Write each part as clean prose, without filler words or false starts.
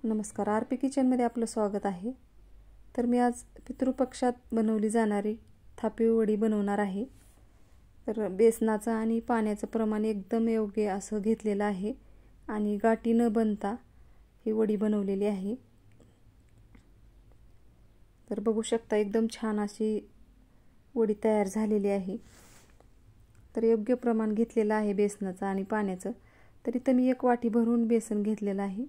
नमस्कार, आरपी किचनमध्ये आपलं स्वागत आहे। तर मी आज पितृपक्षात बनवली जाणारी थापी वडी बनवणार आहे। तर बेसनाचं आणि पाण्याचं प्रमाण एकदम योग्य असं घेतलेलं आहे आणि गाठी न बनता ही वडी बनवलेली आहे। तर बघू शकता एकदम छान अशी वडी तयार झालेली आहे। तर योग्य प्रमाण घेतलेलं आहे बेसनाचं आणि पाण्याचं। तर इथं मी 1 वाटी भरून बेसन घेतलेलं आहे।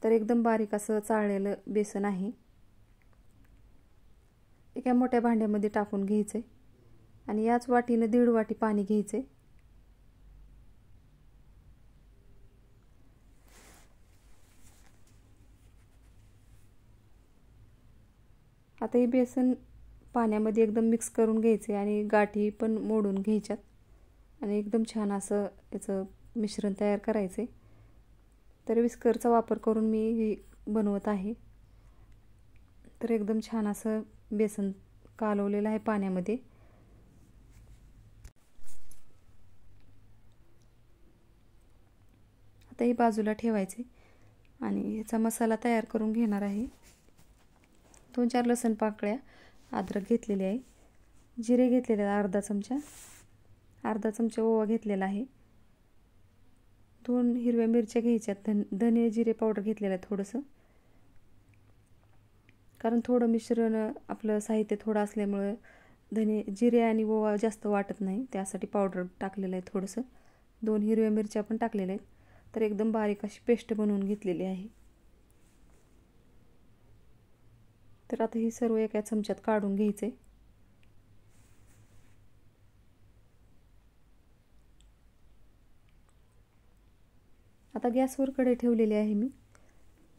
तर एकदम बारीक असं चाळलेलं बेसन आहे। एका मोठ्या भांड्यामध्ये टाकून घ्यायचे आणि याच वाटीने 1.5 वाटी पाणी घ्यायचे। आता हे बेसन पाण्यामध्ये एकदम मिक्स करून घ्यायचे आणि गाठी पण मोडून घ्यायच्यात आणि एकदम छान असं याचं मिश्रण तयार करायचे। तर विस्करचा वापर करून मी हे बनवत आहे। तर एकदम छान असं बेसन कालवलेलं आहे पाण्यामध्ये। आता हे बाजूला ठेवायचे आणि याचा मसाला तयार करून घेणार आहे। 2-4 लसूण पाकळ्या, अद्रक घेतलेली आहे, जिरे घेतलेले अर्धा चमचा ओवा घेतलेला आहे, 2 हिरव्या मिरच्या घ्यायच्यात, धने जिरे पावडर घेतलेलं आहे थोडंसं, कारण थोडं मिश्रण आपलं साहित्य थोडं असल्यामुळे धने जिरे आणि ओवा जास्त वाटत नाही, त्यासाठी पावडर टाकलेलं आहे थोडंसं। 2 हिरव्या मिरच्या पण टाकलेल्या आहेत। तर एकदम बारीक अशी पेस्ट बनवून घेतलेली आहे। तर आता ही सर्व एका चमच्यात काढून घ्यायचे। आता गॅसवर कढई ठेवलेली आहे मी।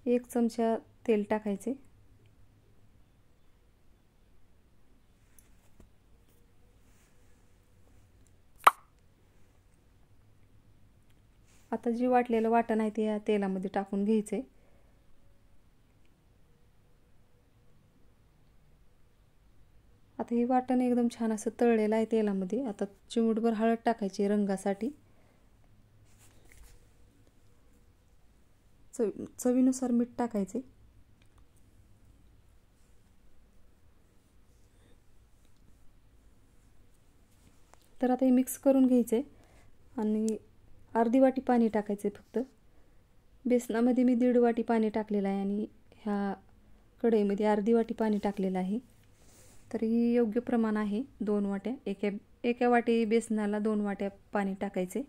1 चमचा तेल टाकायचे। आता जे वाटलेलं वाटण आहे ते या तेलामध्ये टाकून घ्यायचे। आता हे वाटण एकदम छान असं तळलेलं आहे तेलामध्ये। आता चिमूटभर हळद टाकायची रंगासाठी, चवीनुसार मीठ टाकायचे। तर आता हे मिक्स करून घ्यायचे आणि अर्धी वाटी पाणी टाकायचे फक्त। बेसनामध्ये मी 1.5 वाटी पाणी टाकलेलं आहे आणि ह्या कढईमध्ये अर्धी वाटी पाणी टाकलेलं आहे। तर ही योग्य प्रमाण आहे। 2 वाट्या, एका वाटी बेसनाला 2 वाट्या पाणी टाकायचे।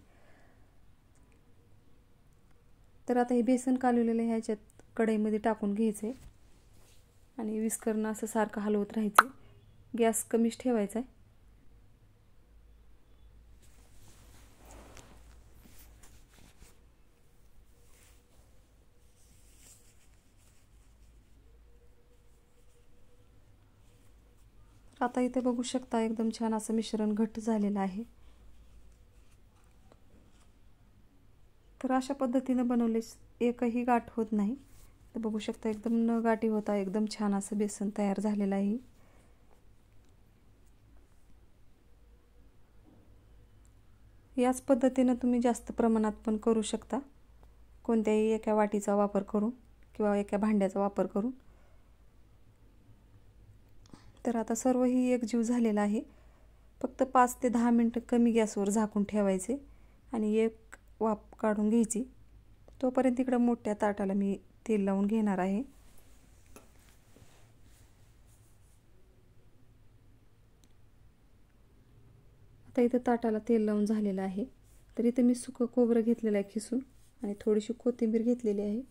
तर आता हे बेसन कालवलेलं ह्याच्यात कढईमध्ये टाकून घ्यायचे आणि विस्करनं असं सारखं हलवत राहायचं। गॅस कमीच ठेवायचा आहे। आता इथे बघू शकता एकदम छान असं मिश्रण घट्ट झालेलं आहे। तर अशा पद्धतीने बनवलेस एकही गाठ होत नाही। तर बघू शकता एकदम न गाठी होता एकदम छान असं बेसन तयार झालेलं आहे। याच पद्धतीने तुम्ही जास्त प्रमाणात पण करू शकता, कोणत्याही एका वाटीचा वापर करून किंवा एका भांड्याचा वापर करून। तर आता सर्व ही एकजीव झालेला आहे। फक्त 5 ते 10 मिनिटं कमी गॅसवर झाकून ठेवायचे आणि एक वाफ काढून घ्यायची। तोपर्यंत इकडे मोठ्या ताटाला मी तेल लावून घेणार आहे। आता इथे ताटाला तेल लावून झालेलं आहे। तर इथे मी सुकं खोबरं घेतलेलं आहे खिसून आणि थोडीशी कोथिंबीर घेतलेली आहे।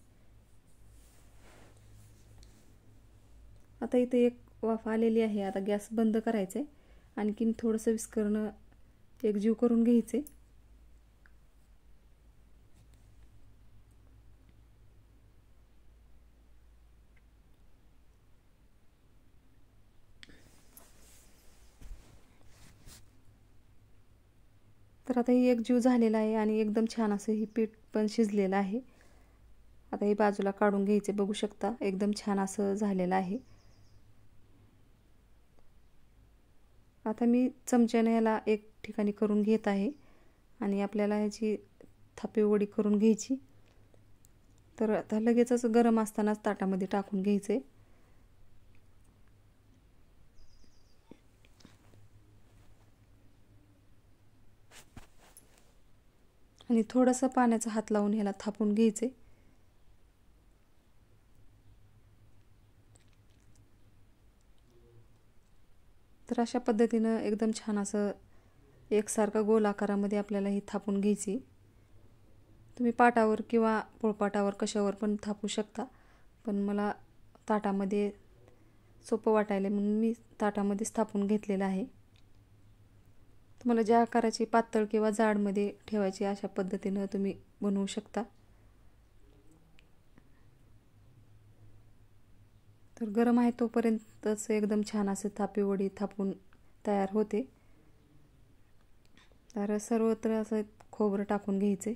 आता इथे एक वाफ आलेली आहे। आता गॅस बंद करायचा आहे, आणखीन थोडंसं विस्करणं एकजीव करून घ्यायचे। तर आता ही एकजीव झालेला आहे आणि एकदम छान असं ही पीठ पण शिजलेलं आहे। आता ही बाजूला काढून घ्यायचे। बघू शकता एकदम छान असं झालेलं आहे। आता मी चमच्याने याला एक ठिकाणी करून घेत आहे आणि आपल्याला ह्याची थापी वडी करून घ्यायची। तर आता लगेचच गरम असतानाच ताटामध्ये टाकून घ्यायचे. आणि थोडंसं पाण्याचा हात लावून ह्याला थापून घ्यायचे. तर अशा पद्धतीनं एकदम छान असं एकसारखा गोल आकारामध्ये आपल्याला ही थापून घ्यायची. तुम्ही पाटावर किंवा पोळपाटावर कशावर पण थापू शकता, पण मला ताटामध्ये सोपं वाटायला म्हणून मी ताटामध्येच थापून घेतलेलं आहे. तुम्हाला ज्या आकाराची पातळ किंवा जाडमध्ये ठेवायची अशा पद्धतीनं तुम्ही बनवू शकता. तर गरम आहे तोपर्यंतच एकदम छान असं थापी वडी थापून तयार होते. तर सर्वत्र असं खोबरं टाकून घ्यायचे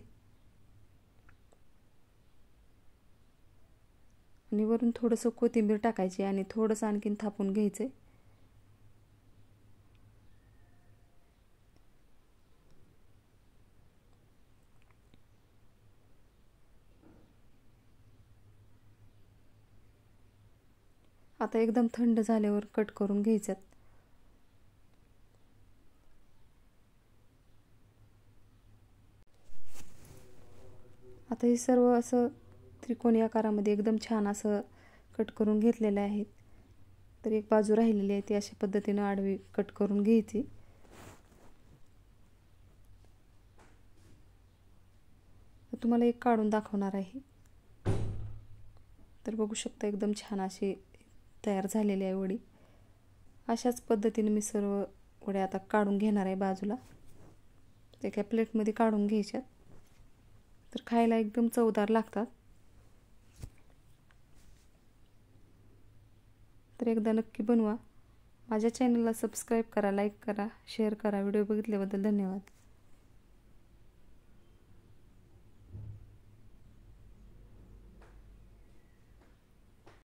आणि वरून थोडंसं कोथिंबीर टाकायची आणि थोडंसं आणखीन थापून घ्यायचे. आता एकदम थंड झाल्यावर कट करून घ्यायच्यात. आता हे सर्व असं त्रिकोणी आकारामध्ये एकदम छान असं कट करून घेतलेले आहेत. तर एक बाजू राहिलेली आहे ती अशा पद्धतीनं आडवी कट करून घ्यायची. तुम्हाला एक काढून दाखवणार आहे. तर बघू शकता एकदम छान अशी तयार झालेली आहे वडी. अशाच पद्धतीने मी सर्व वड्या आता काढून घेणार आहे बाजूला. एका प्लेटमध्ये काढून घ्यायच्यात. तर खायला एकदम चवदार लागतात. तर एकदा नक्की बनवा. माझ्या चॅनलला सबस्क्राईब करा, लाईक करा, शेअर करा. व्हिडिओ बघितल्याबद्दल धन्यवाद.